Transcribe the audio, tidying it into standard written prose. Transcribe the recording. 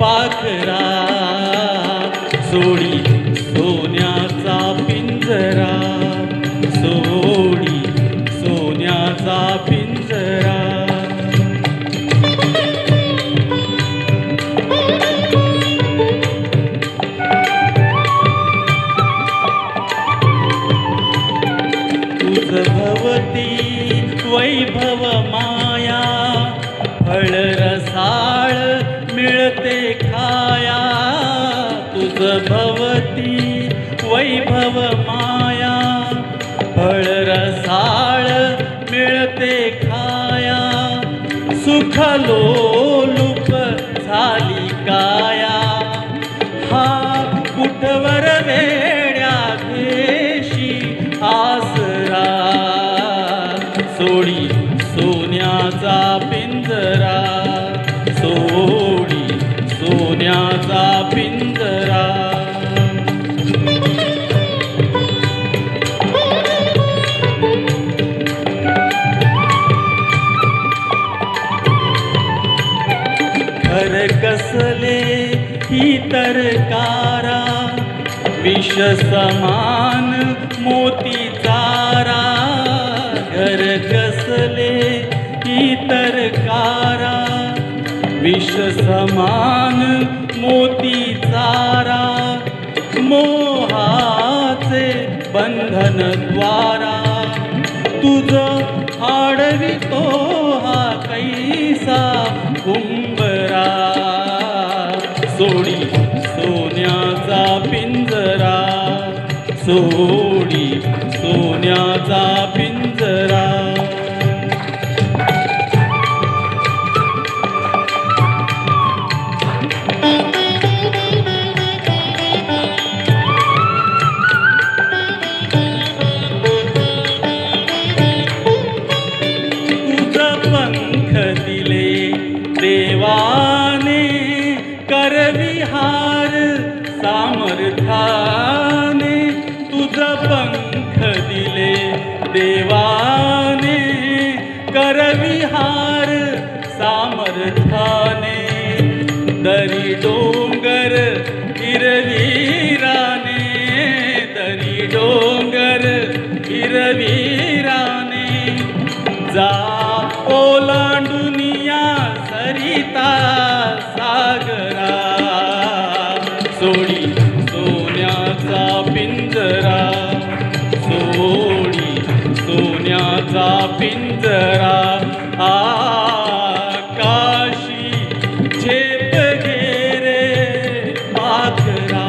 पाखरा सोडी सोन्याचा पिंजरा, सोडी सोन्याचा पिंजरा. तुझ भवती वैभव माया, फळ रसाळ मिळते खाया. तुझ भवती वैभव माया, फळ रसाळ मिळते खाया. सुख लोलुप झाली काया, हा कुठवर वेड्या घेशी आसरा. सोडी सोन्याचा पिंजरा, सोडी सोन्याचा पिंजरा. घर कसले ही तरकारा, विष समान मोती चारा. घर कसले ही तरकारा, विष समान मोती चारा. मोहाचे बंधन द्वारा, तुझ आडवितो हा कैसा कुंभरा. सोडी सोन्याचा पिंजरा, सोडी सोन्याचा पिंजरा. देवाने करविहार सामर्थ्याने, तुझ पंख दिले देवाने करविहार सामर्थ्याने. दरी डोंगर हिरवीराने, दरी डोंगर हिरवीराने. जा ओलांडुनिया सरिता सागरा, सोडी सोन्याचा पिंजरा, सोडी सोन्याचा पिंजरा. आकाशी झेप घे रे पाखरा,